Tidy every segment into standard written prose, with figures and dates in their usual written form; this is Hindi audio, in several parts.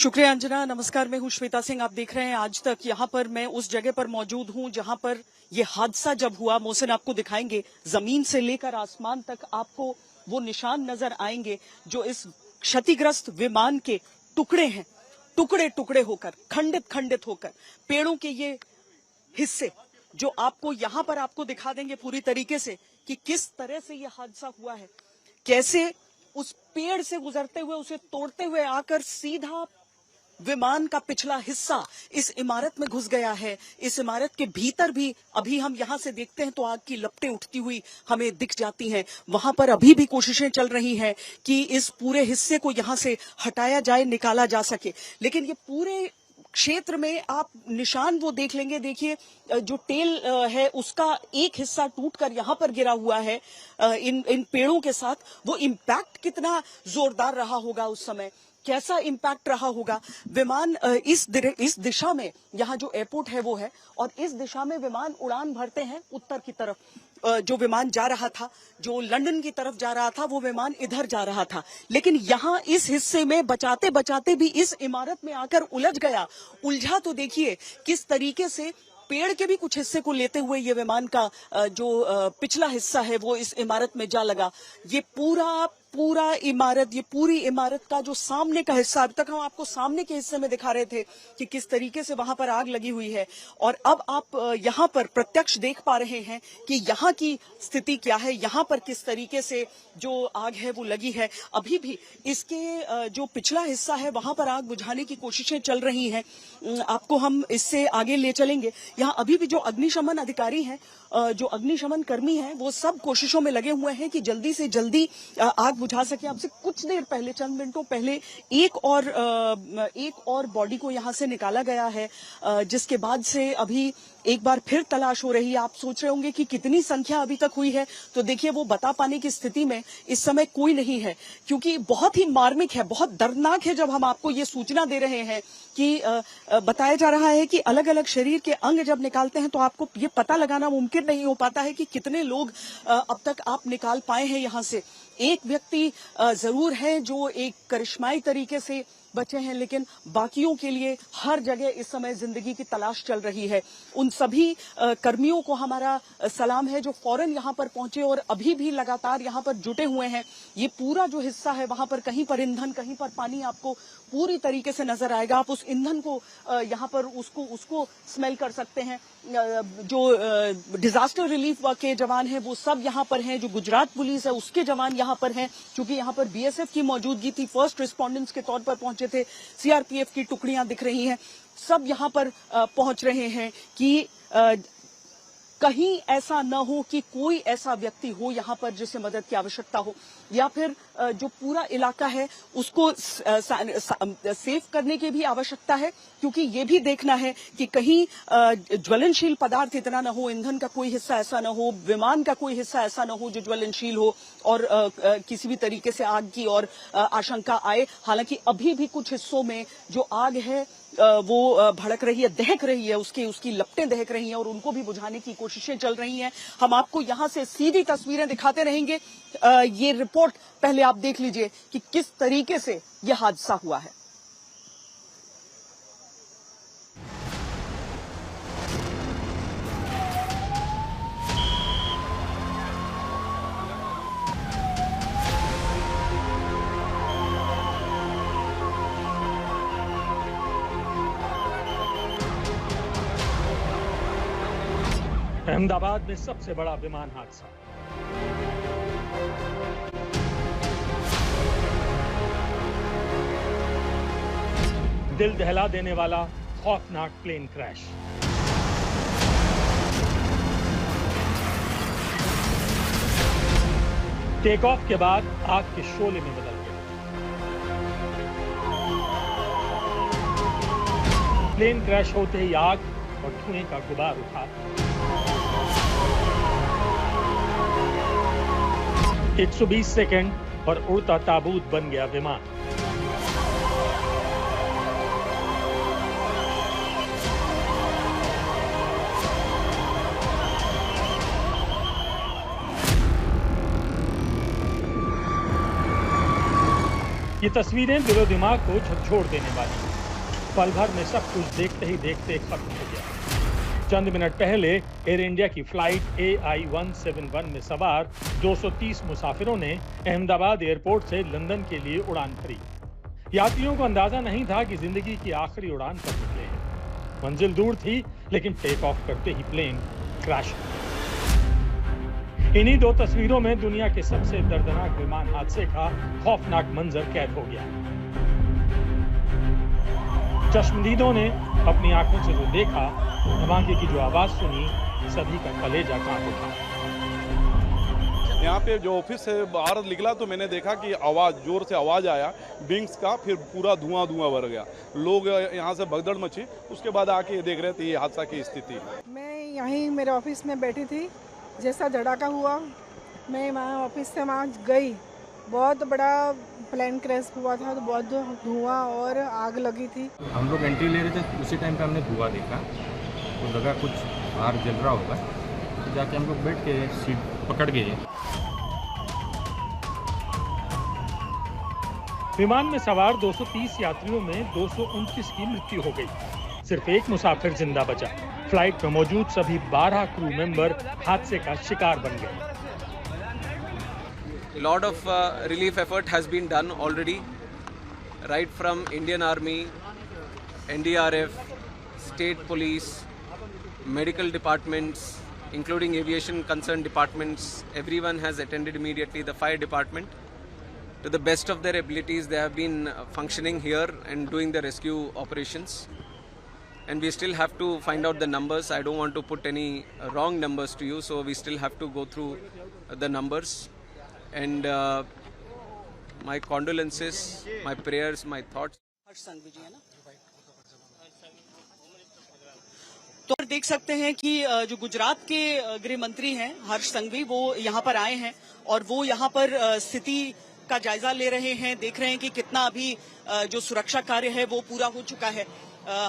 शुक्रिया अंजना। नमस्कार, मैं हूं श्वेता सिंह। आप देख रहे हैं आज तक। यहाँ पर मैं उस जगह पर मौजूद हूं जहां पर ये हादसा जब हुआ। मोहसिन आपको दिखाएंगे, जमीन से लेकर आसमान तक आपको वो निशान नजर आएंगे जो इस क्षतिग्रस्त विमान के टुकड़े हैं, टुकड़े टुकड़े होकर, खंडित खंडित होकर। पेड़ों के ये हिस्से जो आपको यहाँ पर आपको दिखा देंगे पूरी तरीके से कि किस तरह से ये हादसा हुआ है, कैसे उस पेड़ से गुजरते हुए, उसे तोड़ते हुए आकर सीधा विमान का पिछला हिस्सा इस इमारत में घुस गया है। इस इमारत के भीतर भी अभी हम यहां से देखते हैं तो आग की लपटें उठती हुई हमें दिख जाती हैं। वहां पर अभी भी कोशिशें चल रही हैं कि इस पूरे हिस्से को यहां से हटाया जाए, निकाला जा सके। लेकिन ये पूरे क्षेत्र में आप निशान वो देख लेंगे। देखिए, जो टेल है उसका एक हिस्सा टूटकर यहाँ पर गिरा हुआ है इन पेड़ों के साथ। वो इम्पैक्ट कितना जोरदार रहा होगा उस समय, कैसा इम्पैक्ट रहा होगा। विमान इस दिशा में, यहाँ जो एयरपोर्ट है वो है, और इस दिशा में विमान उड़ान भरते हैं उत्तर की तरफ। जो विमान जा रहा था, जो लंदन की तरफ जा रहा था, वो विमान इधर जा रहा था। लेकिन यहाँ इस हिस्से में बचाते बचाते भी इस इमारत में आकर उलझ गया। उलझा तो देखिए किस तरीके से पेड़ के भी कुछ हिस्से को लेते हुए ये विमान का जो पिछला हिस्सा है वो इस इमारत में जा लगा। ये पूरा इमारत, ये पूरी इमारत का जो सामने का हिस्सा, अब तक हम आपको सामने के हिस्से में दिखा रहे थे कि किस तरीके से वहां पर आग लगी हुई है, और अब आप यहां पर प्रत्यक्ष देख पा रहे हैं कि यहां की स्थिति क्या है, यहां पर किस तरीके से जो आग है वो लगी है। अभी भी इसके जो पिछला हिस्सा है वहां पर आग बुझाने की कोशिशें चल रही हैं। आपको हम इससे आगे ले चलेंगे। यहाँ अभी भी जो अग्निशमन अधिकारी हैं, जो अग्निशमन कर्मी हैं, वो सब कोशिशों में लगे हुए हैं कि जल्दी से जल्दी आग बुझा सके। अब से कुछ देर पहले, चंद मिनटों पहले एक और बॉडी को यहां से निकाला गया है, जिसके बाद से अभी एक बार फिर तलाश हो रही है। आप सोच रहे होंगे कि कितनी संख्या अभी तक हुई है, तो देखिए वो बता पाने की स्थिति में इस समय कोई नहीं है, क्योंकि बहुत ही मार्मिक है, बहुत दर्दनाक है। जब हम आपको ये सूचना दे रहे हैं कि बताया जा रहा है कि अलग अलग शरीर के अंग जब निकालते हैं तो आपको ये पता लगाना मुमकिन नहीं हो पाता है कि कितने लोग अब तक आप निकाल पाए हैं यहां से। एक व्यक्ति जरूर है जो एक करिश्माई तरीके से बचे हैं, लेकिन बाकियों के लिए हर जगह इस समय जिंदगी की तलाश चल रही है। उन सभी कर्मियों को हमारा सलाम है जो फौरन यहां पर पहुंचे और अभी भी लगातार यहां पर जुटे हुए हैं। ये पूरा जो हिस्सा है वहां पर कहीं पर ईंधन, कहीं पर पानी आपको पूरी तरीके से नजर आएगा। आप उस ईंधन को यहां पर उसको स्मेल कर सकते हैं। जो डिजास्टर रिलीफ के जवान हैं वो सब यहां पर हैं, जो गुजरात पुलिस है उसके जवान यहां पर हैं, क्योंकि यहां पर बीएसएफ की मौजूदगी थी, फर्स्ट रिस्पोंडेंट्स के तौर पर पहुंचे थे। सीआरपीएफ की टुकड़ियां दिख रही हैं, सब यहां पर पहुंच रहे हैं कि कहीं ऐसा न हो कि कोई ऐसा व्यक्ति हो यहाँ पर जिसे मदद की आवश्यकता हो, या फिर जो पूरा इलाका है उसको सेफ करने की भी आवश्यकता है, क्योंकि ये भी देखना है कि कहीं ज्वलनशील पदार्थ इतना न हो, ईंधन का कोई हिस्सा ऐसा न हो, विमान का कोई हिस्सा ऐसा न हो जो ज्वलनशील हो और किसी भी तरीके से आग की और आशंका आए। हालांकि अभी भी कुछ हिस्सों में जो आग है वो भड़क रही है, दहक रही है, उसकी लपटें दहक रही हैं और उनको भी बुझाने की कोशिशें चल रही हैं। हम आपको यहां से सीधी तस्वीरें दिखाते रहेंगे। ये रिपोर्ट पहले आप देख लीजिए कि किस तरीके से यह हादसा हुआ है। अहमदाबाद में सबसे बड़ा विमान हादसा। दिल दहला देने वाला खौफनाक प्लेन क्रैश। टेक ऑफ के बाद आग के शोले में बदल गया। प्लेन क्रैश होते ही आग और धुएं का गुबार उठा। 120 सेकंड और उड़ता ताबूत बन गया विमान। ये तस्वीरें दिलो दिमाग को झकझोर देने वाली हैं। पल भर में सब कुछ देखते ही देखते खत्म हो गया। चंद मिनट पहले एयर इंडिया की फ्लाइट AI-171 में सवार 230 मुसाफिरों ने अहमदाबाद एयरपोर्ट से लंदन के लिए उड़ान भरी। यात्रियों को अंदाजा नहीं था कि जिंदगी की आखिरी उड़ान पर निकले हैं। मंजिल दूर थी, लेकिन टेक ऑफ करते ही प्लेन क्रैश हो गया। इन्हीं दो तस्वीरों में दुनिया के सबसे दर्दनाक विमान हादसे का खौफनाक मंजर कैद हो गया। चश्मदीदों ने अपनी आंखों से जो देखा, धमाके की जो आवाज सुनी, सभी का कलेजा कांप उठा। यहाँ पे जो ऑफिस से बाहर निकला तो मैंने देखा कि जोर से आवाज आया विंग्स का, फिर पूरा धुआं भर गया। लोग यहाँ से भगदड़ मची। उसके बाद आके देख रहे थे ये हादसा की स्थिति। मैं यहीं मेरे ऑफिस में बैठी थी, जैसा धड़ाका हुआ मैं वहाँ ऑफिस से वहाँ गई। बहुत बड़ा प्लेन क्रैश हुआ था, तो बहुत धुआं और आग लगी थी। हम लोग एंट्री ले रहे थे, उसी टाइम पे हमने धुआं देखा तो लगा कुछ बाहर जल रहा होगा, तो जाके हम लोग बैठ के सीट पकड़ गए। विमान में सवार 230 यात्रियों में 229 की मृत्यु हो गई। सिर्फ एक मुसाफिर जिंदा बचा। फ्लाइट में मौजूद सभी 12 क्रू मेंबर हादसे का शिकार बन गए। A lot of relief effort has been done already, right from Indian Army, NDRF, state police, medical departments, including aviation concerned departments. Everyone has attended immediately. The fire department, to the best of their abilities, they have been functioning here and doing the rescue operations. And we still have to find out the numbers. I don't want to put any wrong numbers to you, so we still have to go through the numbers. And my condolences, my prayers, my thoughts. हर्ष संघवी जी है ना। तो देख सकते हैं कि जो गुजरात के गृह मंत्री हैं हर्ष संघवी, वो यहाँ पर आए हैं और वो यहाँ पर स्थिति का जायजा ले रहे हैं। देख रहे हैं कि कितना अभी जो सुरक्षा कार्य है वो पूरा हो चुका है।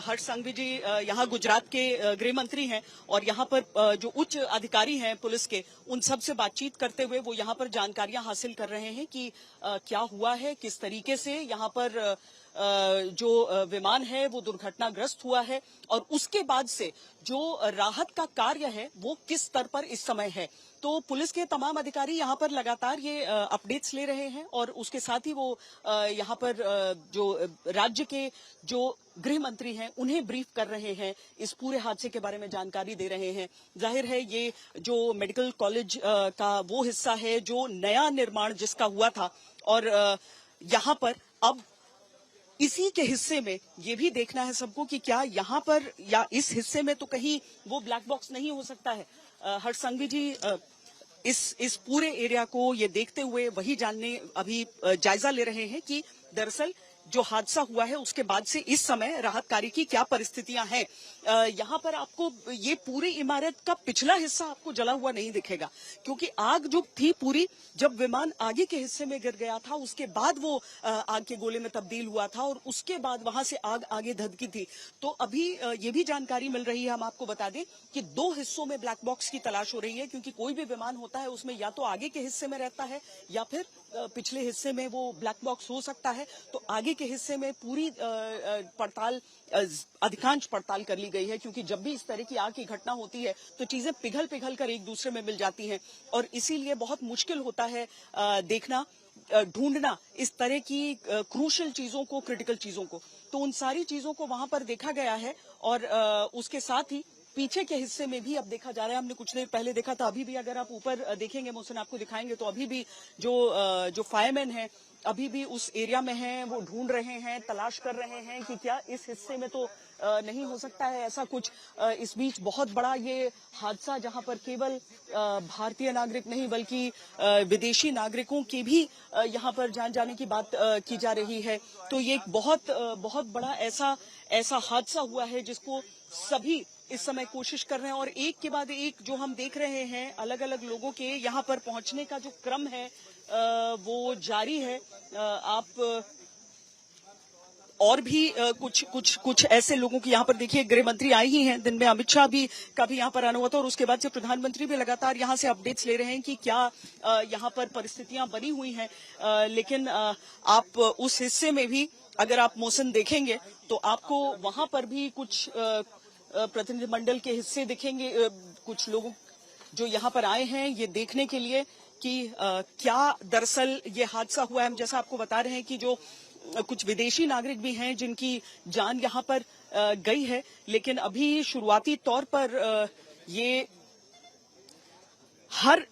हर्ष संघवी जी यहाँ गुजरात के गृह मंत्री हैं और यहाँ पर जो उच्च अधिकारी हैं पुलिस के, उन सब से बातचीत करते हुए वो यहाँ पर जानकारियां हासिल कर रहे हैं कि क्या हुआ है, किस तरीके से यहाँ पर जो विमान है वो दुर्घटनाग्रस्त हुआ है और उसके बाद से जो राहत का कार्य है वो किस स्तर पर इस समय है। तो पुलिस के तमाम अधिकारी यहाँ पर लगातार ये अपडेट्स ले रहे हैं और उसके साथ ही वो यहाँ पर जो राज्य के जो गृह मंत्री हैं उन्हें ब्रीफ कर रहे हैं, इस पूरे हादसे के बारे में जानकारी दे रहे हैं। जाहिर है ये जो मेडिकल कॉलेज का वो हिस्सा है जो नया निर्माण जिसका हुआ था और यहाँ पर अब इसी के हिस्से में ये भी देखना है सबको कि क्या यहाँ पर या इस हिस्से में तो कहीं वो ब्लैक बॉक्स नहीं हो सकता है। हर्ष संघवी जी इस पूरे एरिया को ये देखते हुए वही जानने अभी जायजा ले रहे हैं कि दरअसल जो हादसा हुआ है उसके बाद से इस समय राहत कार्य की क्या परिस्थितियां हैं। यहाँ पर आपको ये पूरी इमारत का पिछला हिस्सा आपको जला हुआ नहीं दिखेगा क्योंकि आग जो थी पूरी, जब विमान आगे के हिस्से में गिर गया था उसके बाद वो आग के गोले में तब्दील हुआ था और उसके बाद वहां से आग आगे धधकी थी। तो अभी ये भी जानकारी मिल रही है, हम आपको बता दें कि 2 हिस्सों में ब्लैक बॉक्स की तलाश हो रही है क्योंकि कोई भी विमान होता है उसमें या तो आगे के हिस्से में रहता है या फिर पिछले हिस्से में वो ब्लैक बॉक्स हो सकता है। तो आगे के हिस्से में पूरी पड़ताल, अधिकांश पड़ताल कर ली गई है क्योंकि जब भी इस तरह की आग की घटना होती है तो चीजें पिघल कर एक दूसरे में मिल जाती हैं और इसीलिए बहुत मुश्किल होता है देखना, ढूंढना इस तरह की क्रूशियल चीजों को, क्रिटिकल चीजों को। तो उन सारी चीजों को वहां पर देखा गया है और उसके साथ ही पीछे के हिस्से में भी अब देखा जा रहा है। हमने कुछ देर पहले देखा था, अभी भी अगर आप ऊपर देखेंगे, मोहसिन आपको दिखाएंगे, तो अभी भी जो फायरमैन हैं अभी भी उस एरिया में हैं, वो ढूंढ रहे हैं, तलाश कर रहे हैं कि क्या इस हिस्से में तो नहीं हो सकता है ऐसा कुछ। इस बीच बहुत बड़ा ये हादसा जहां पर केवल भारतीय नागरिक नहीं बल्कि विदेशी नागरिकों के भी यहां पर जान जाने की बात की जा रही है। तो ये एक बहुत बड़ा ऐसा हादसा हुआ है जिसको सभी इस समय कोशिश कर रहे हैं और एक के बाद एक जो हम देख रहे हैं अलग अलग लोगों के यहाँ पर पहुंचने का जो क्रम है वो जारी है। और भी कुछ ऐसे लोगों की यहाँ पर देखिए, गृह मंत्री आए ही हैं, दिन में अमित शाह भी का भी यहाँ पर आना हुआ था और उसके बाद से प्रधानमंत्री भी लगातार यहाँ से अपडेट्स ले रहे हैं कि क्या यहाँ पर परिस्थितियां बनी हुई हैं। लेकिन आप उस हिस्से में भी अगर आप मोहसिन देखेंगे तो आपको वहां पर भी कुछ प्रतिनिधिमंडल के हिस्से दिखेंगे, कुछ लोगों जो यहाँ पर आए हैं ये देखने के लिए कि क्या दरअसल ये हादसा हुआ है। हम जैसा आपको बता रहे हैं कि जो कुछ विदेशी नागरिक भी हैं जिनकी जान यहाँ पर गई है, लेकिन अभी शुरुआती तौर पर ये हर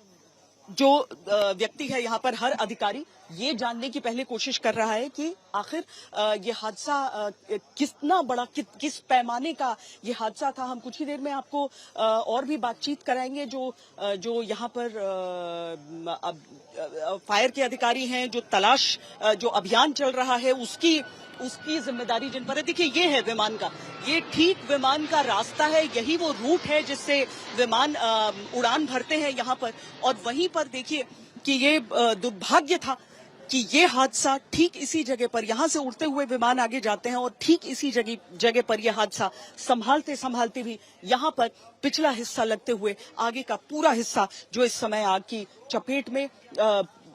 जो व्यक्ति है यहाँ पर, हर अधिकारी ये जानने की पहले कोशिश कर रहा है कि आखिर ये हादसा कितना बड़ा, किस पैमाने का ये हादसा था। हम कुछ ही देर में आपको और भी बातचीत कराएंगे जो यहाँ पर फायर के अधिकारी हैं, जो तलाश जो अभियान चल रहा है उसकी जिम्मेदारी जिन पर है। देखिए ये है विमान का, ये ठीक विमान का रास्ता है, यही वो रूट है जिससे विमान उड़ान भरते हैं यहाँ पर। और वहीं पर देखिए कि ये दुर्भाग्य था कि ये हादसा ठीक इसी जगह पर, यहाँ से उड़ते हुए विमान आगे जाते हैं और ठीक इसी जगह पर यह हादसा संभालते संभालते भी यहाँ पर पिछला हिस्सा लगते हुए आगे का पूरा हिस्सा जो इस समय आग की चपेट में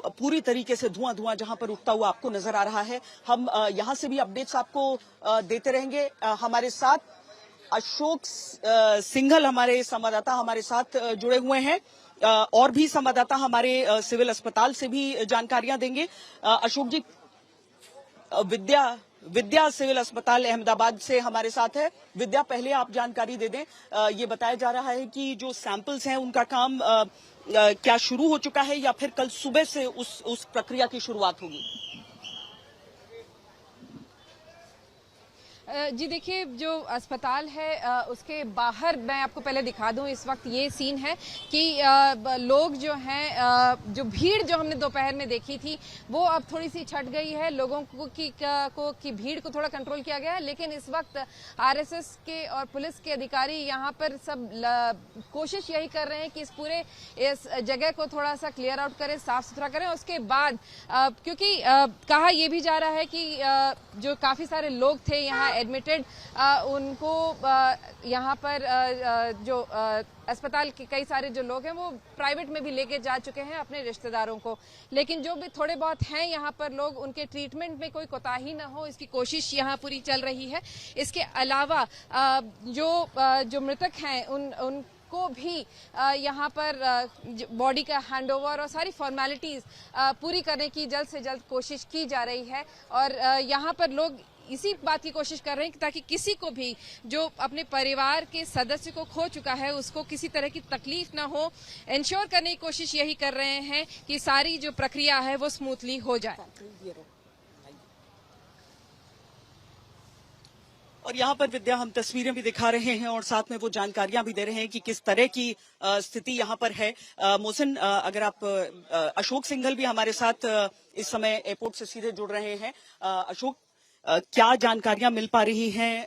पूरी तरीके से धुआं जहां पर उठता हुआ आपको नजर आ रहा है। हम यहां से भी अपडेट्स आपको देते रहेंगे। हमारे साथ अशोक सिंघल हमारे संवाददाता हमारे साथ जुड़े हुए हैं, और भी संवाददाता हमारे सिविल अस्पताल से भी जानकारियां देंगे। अशोक जी, विद्या सिविल अस्पताल अहमदाबाद से हमारे साथ है। विद्या, पहले आप जानकारी दे दें, ये बताया जा रहा है कि जो सैंपल्स हैं उनका काम क्या शुरू हो चुका है या फिर कल सुबह से उस प्रक्रिया की शुरुआत होगी? जी देखिए, जो अस्पताल है उसके बाहर मैं आपको पहले दिखा दूं, इस वक्त ये सीन है कि लोग जो हैं, जो भीड़ जो हमने दोपहर में देखी थी वो अब थोड़ी सी छट गई है। लोगों की भीड़ को थोड़ा कंट्रोल किया गया है, लेकिन इस वक्त आरएसएस के और पुलिस के अधिकारी यहाँ पर सब कोशिश यही कर रहे हैं कि इस जगह को थोड़ा सा क्लियर आउट करें, साफ सुथरा करें। उसके बाद क्योंकि कहा यह भी जा रहा है कि जो काफी सारे लोग थे यहाँ एडमिटेड, उनको यहाँ पर जो अस्पताल के कई सारे जो लोग हैं वो प्राइवेट में भी लेके जा चुके हैं अपने रिश्तेदारों को। लेकिन जो भी थोड़े बहुत हैं यहाँ पर लोग, उनके ट्रीटमेंट में कोई कोताही ना हो इसकी कोशिश यहाँ पूरी चल रही है। इसके अलावा जो मृतक हैं उनको भी यहाँ पर बॉडी का हैंडओवर और सारी फॉर्मेलिटीज पूरी करने की जल्द से जल्द कोशिश की जा रही है। और यहाँ पर लोग इसी बात की कोशिश कर रहे हैं ताकि किसी को भी जो अपने परिवार के सदस्य को खो चुका है उसको किसी तरह की तकलीफ ना हो, इंश्योर करने की कोशिश यही कर रहे हैं कि सारी जो प्रक्रिया है वो स्मूथली हो जाए। और यहाँ पर विद्या, हम तस्वीरें भी दिखा रहे हैं और साथ में वो जानकारियां भी दे रहे हैं कि किस तरह की स्थिति यहाँ पर है। मोहसिन, अगर आप अशोक सिंघल भी हमारे साथ इस समय एयरपोर्ट से सीधे जुड़ रहे हैं। अशोक, क्या जानकारियां मिल पा रही हैं?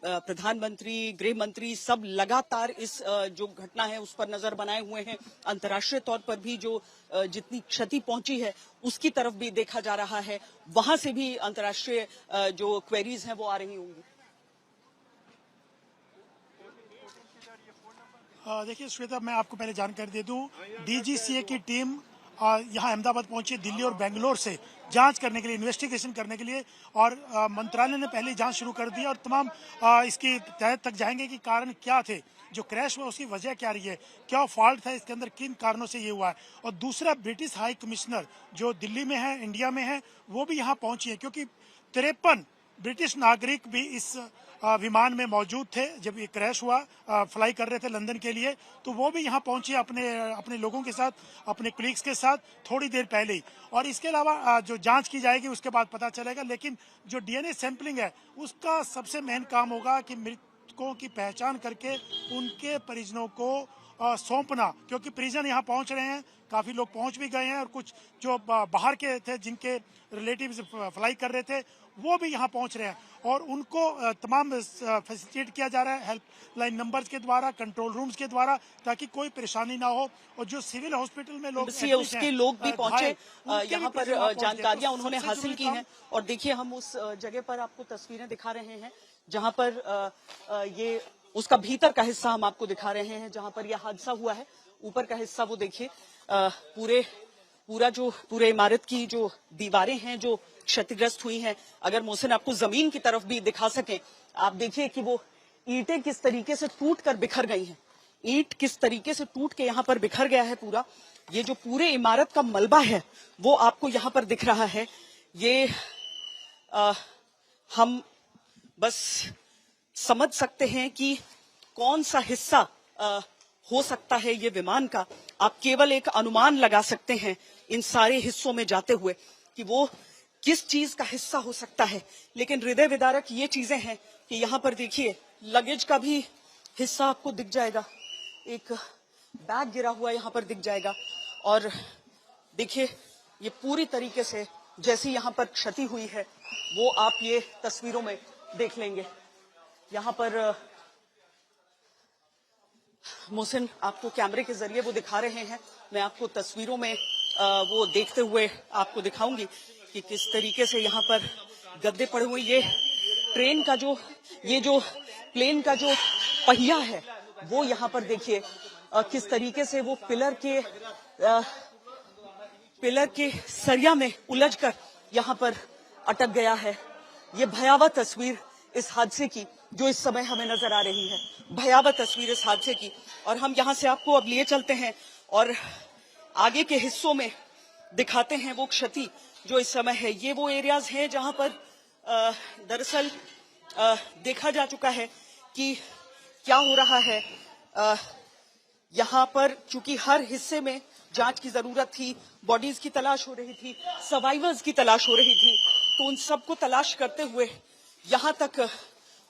प्रधानमंत्री, गृह मंत्री सब लगातार इस जो घटना है उस पर नजर बनाए हुए हैं। अंतर्राष्ट्रीय तौर पर भी जो जितनी क्षति पहुंची है उसकी तरफ भी देखा जा रहा है, वहां से भी अंतर्राष्ट्रीय जो क्वेरीज हैं वो आ रही होंगी। देखिए श्वेता, मैं आपको पहले जानकारी दे दूं, डीजीसीए की टीम यहाँ अहमदाबाद पहुंची दिल्ली और बेंगलोर से जांच करने के लिए, इन्वेस्टिगेशन करने के लिए, और मंत्रालय ने पहले जांच शुरू कर दी और तमाम इसकी तह तक जाएंगे कि कारण क्या थे, जो क्रैश हुआ उसकी वजह क्या रही है, क्या फॉल्ट था इसके अंदर, किन कारणों से ये हुआ है। और दूसरा, ब्रिटिश हाई कमिश्नर जो दिल्ली में है, इंडिया में है, वो भी यहाँ पहुंची है क्योंकि 53 ब्रिटिश नागरिक भी इस विमान में मौजूद थे जब ये क्रैश हुआ, फ्लाई कर रहे थे लंदन के लिए, तो वो भी यहाँ पहुंचे अपने लोगों के साथ, अपने कलीग्स के साथ थोड़ी देर पहले ही। और इसके अलावा जो जांच की जाएगी उसके बाद पता चलेगा, लेकिन जो डीएनए सैंपलिंग है उसका सबसे मेन काम होगा कि मृतकों की पहचान करके उनके परिजनों को सौंपना, क्योंकि परिजन यहाँ पहुंच रहे हैं, काफी लोग पहुंच भी गए हैं और कुछ जो बाहर के थे जिनके रिलेटिव्स फ्लाई कर रहे थे वो भी यहाँ पहुंच रहे हैं और उनको तमाम फैसिलिटेट किया जा रहा है हेल्पलाइन नंबर्स के द्वारा, कंट्रोल रूम्स के द्वारा, ताकि कोई परेशानी ना हो। और जो सिविल हॉस्पिटल में लोग उसके लोग भी पहुंचे, यहाँ पर जानकारियां उन्होंने हासिल की हैं। और देखिए हम उस जगह पर आपको तस्वीरें दिखा रहे हैं जहां पर ये उसका भीतर का हिस्सा हम आपको दिखा रहे हैं जहां पर यह हादसा हुआ है। ऊपर का हिस्सा वो देखिए, पूरे इमारत की जो दीवारें हैं जो क्षतिग्रस्त हुई हैं। अगर मोहसिन आपको जमीन की तरफ भी दिखा सके, आप देखिए कि वो ईंटें किस तरीके से टूट कर बिखर गई हैं। ईंट किस तरीके से टूट के यहाँ पर बिखर गया है पूरा। ये जो पूरे इमारत का मलबा है वो आपको यहाँ पर दिख रहा है। ये हम बस समझ सकते हैं कि कौन सा हिस्सा हो सकता है ये विमान का। आप केवल एक अनुमान लगा सकते हैं इन सारे हिस्सों में जाते हुए कि वो किस चीज का हिस्सा हो सकता है। लेकिन हृदय विदारक ये चीजें हैं कि यहाँ पर देखिए लगेज का भी हिस्सा आपको दिख जाएगा, एक बैग गिरा हुआ यहाँ पर दिख जाएगा। और देखिए ये पूरी तरीके से जैसी यहाँ पर क्षति हुई है वो आप ये तस्वीरों में देख लेंगे। यहाँ पर मोहसिन आपको कैमरे के जरिए वो दिखा रहे हैं, मैं आपको तस्वीरों में वो देखते हुए आपको दिखाऊंगी कि किस तरीके से यहाँ पर गद्दे पड़े हुए। ये ट्रेन का जो प्लेन का जो पहिया है वो यहाँ पर देखिए किस तरीके से वो पिलर के सरिया में उलझकर यहाँ पर अटक गया है। ये भयावह तस्वीर इस हादसे की जो इस समय हमें नजर आ रही है, भयावह तस्वीर इस हादसे की। और हम यहाँ से आपको अब लिए चलते हैं और आगे के हिस्सों में दिखाते हैं वो क्षति जो इस समय है। ये वो एरियाज हैं जहां पर दरअसल देखा जा चुका है कि क्या हो रहा है। यहाँ पर चूंकि हर हिस्से में जांच की जरूरत थी, बॉडीज की तलाश हो रही थी, सर्वाइवर्स की तलाश हो रही थी, तो उन सबको तलाश करते हुए यहाँ तक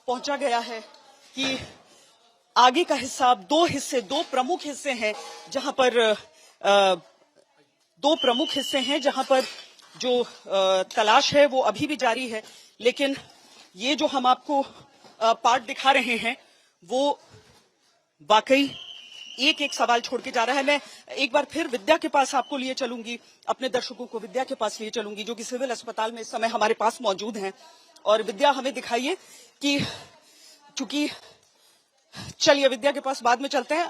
पहुंचा गया है कि आगे का हिस्सा दो प्रमुख हिस्से हैं जहां पर जो तलाश है वो अभी भी जारी है। लेकिन ये जो हम आपको पार्ट दिखा रहे हैं वो वाकई एक एक सवाल छोड़ के जा रहा है। मैं एक बार फिर विद्या के पास आपको लिए चलूंगी, अपने दर्शकों को विद्या के पास लिए चलूंगी जो कि सिविल अस्पताल में इस समय हमारे पास मौजूद हैं। और विद्या हमें दिखाइए कि चूंकि चलिए विद्या के पास बाद में चलते हैं।